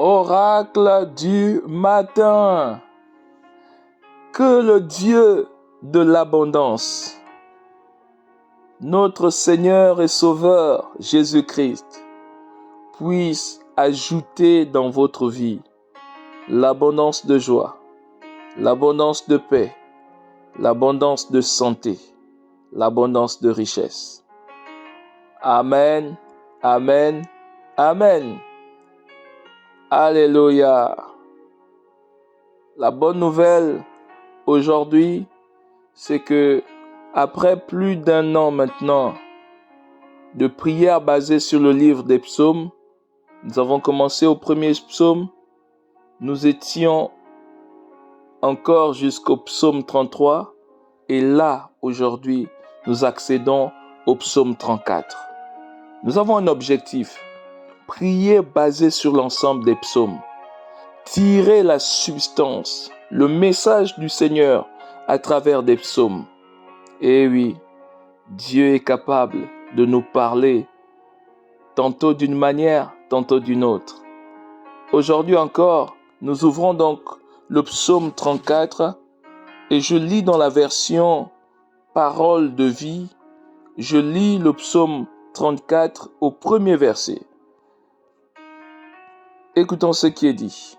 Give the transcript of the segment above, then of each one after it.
Oracle du matin, que le Dieu de l'abondance, notre Seigneur et Sauveur Jésus-Christ, puisse ajouter dans votre vie l'abondance de joie, l'abondance de paix, l'abondance de santé, l'abondance de richesse. Amen, amen, amen. Alléluia. La bonne nouvelle aujourd'hui, c'est que après plus d'un an maintenant de prières basées sur le livre des psaumes, nous avons commencé au premier psaume, nous étions encore jusqu'au psaume 33 et là, aujourd'hui, nous accédons au psaume 34. Nous avons un objectif, prier basé sur l'ensemble des psaumes, tirer la substance, le message du Seigneur à travers des psaumes. Et oui, Dieu est capable de nous parler, tantôt d'une manière, tantôt d'une autre. Aujourd'hui encore, nous ouvrons donc le psaume 34 et je lis dans la version Parole de vie, je lis le psaume 34 au premier verset. Écoutons ce qui est dit.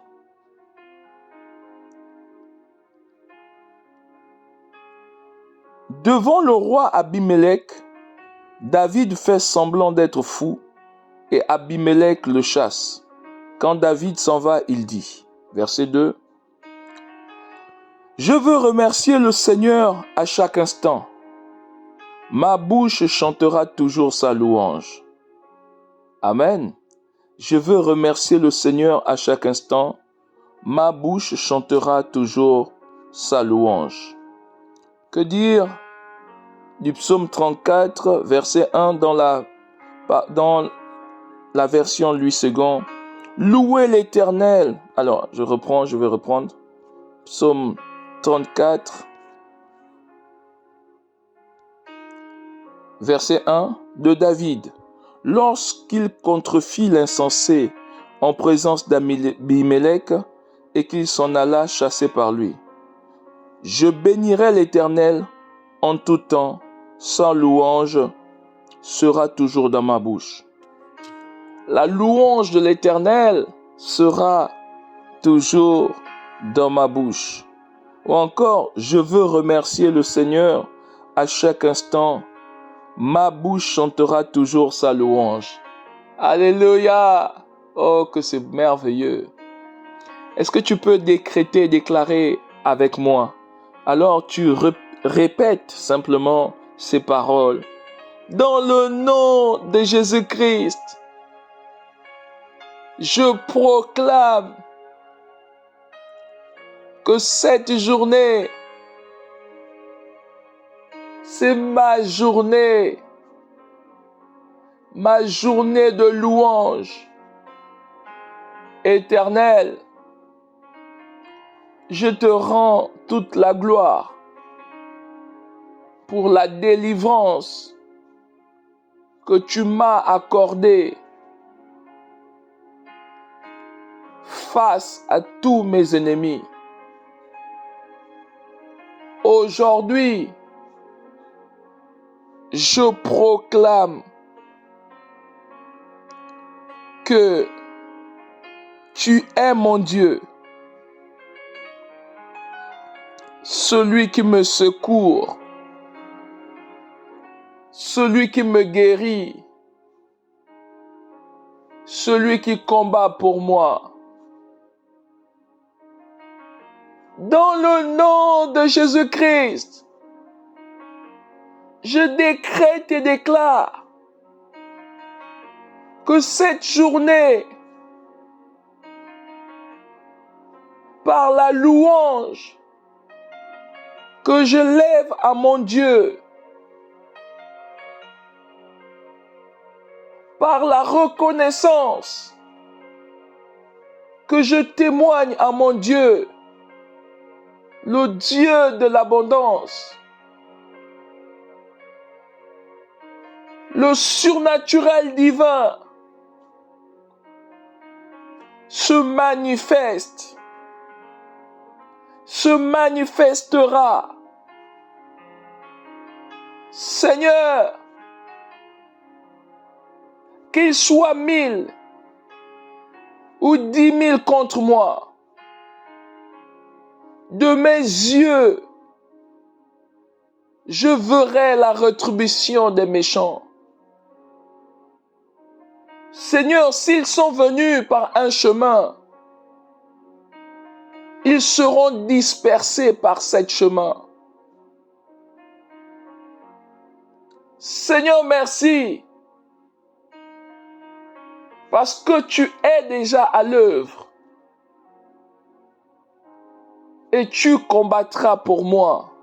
Devant le roi Abimélec, David fait semblant d'être fou et Abimélec le chasse. Quand David s'en va, il dit, verset 2, « Je veux remercier le Seigneur à chaque instant. Ma bouche chantera toujours sa louange. » Amen. Je veux remercier le Seigneur à chaque instant. Ma bouche chantera toujours sa louange. Que dire du psaume 34, verset 1 dans la version Louis II. Louez l'Éternel. Alors, je vais reprendre. Psaume 34, verset 1 de David. Lorsqu'il contrefit l'insensé en présence d'Abimélec et qu'il s'en alla chasser par lui. Je bénirai l'Éternel en tout temps, sa louange sera toujours dans ma bouche. La louange de l'Éternel sera toujours dans ma bouche. Ou encore, je veux remercier le Seigneur à chaque instant. Ma bouche chantera toujours sa louange. Alléluia! Oh, que c'est merveilleux! Est-ce que tu peux décréter, déclarer avec moi? Alors tu répètes simplement ces paroles. Dans le nom de Jésus-Christ, je proclame que cette journée, c'est ma journée de louange éternelle. Je te rends toute la gloire pour la délivrance que tu m'as accordée face à tous mes ennemis. Aujourd'hui, je proclame que tu es mon Dieu, celui qui me secourt, celui qui me guérit, celui qui combat pour moi. Dans le nom de Jésus-Christ, je décrète et déclare que cette journée, par la louange que je lève à mon Dieu, par la reconnaissance que je témoigne à mon Dieu, le Dieu de l'abondance, le surnaturel divin, se manifeste, se manifestera. Seigneur, qu'il soit 1000 ou 10 000 contre moi, de mes yeux, je verrai la rétribution des méchants. Seigneur, s'ils sont venus par un chemin, ils seront dispersés par ce chemin. Seigneur, merci, parce que tu es déjà à l'œuvre et tu combattras pour moi.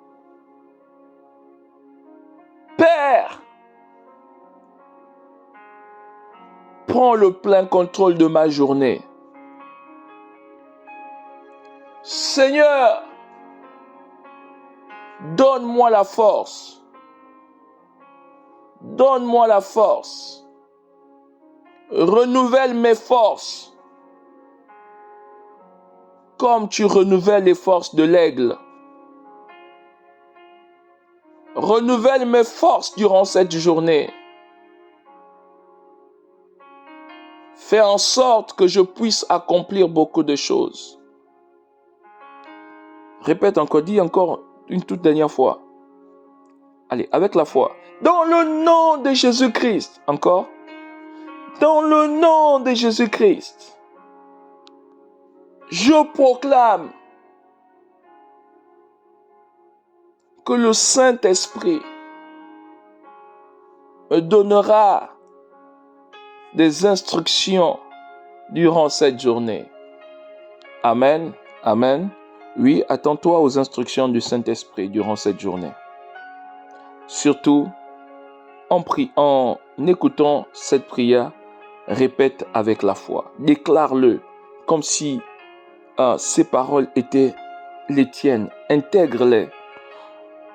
Père, prends le plein contrôle de ma journée. Seigneur, donne-moi la force. Donne-moi la force. Renouvelle mes forces comme tu renouvelles les forces de l'aigle. Renouvelle mes forces durant cette journée. Fais en sorte que je puisse accomplir beaucoup de choses. Répète encore, dis encore une toute dernière fois. Allez, avec la foi. Dans le nom de Jésus-Christ. Encore. Dans le nom de Jésus-Christ. Je proclame que le Saint-Esprit me donnera des instructions durant cette journée. Amen. Amen. Oui, attends-toi aux instructions du Saint-Esprit durant cette journée. Surtout, en écoutant cette prière, répète avec la foi. Déclare-le comme si ces paroles étaient les tiennes. Intègre-les.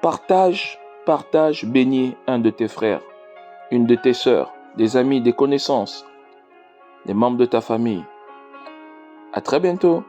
Partage, bénis un de tes frères, une de tes sœurs, des amis, des connaissances, des membres de ta famille. À très bientôt.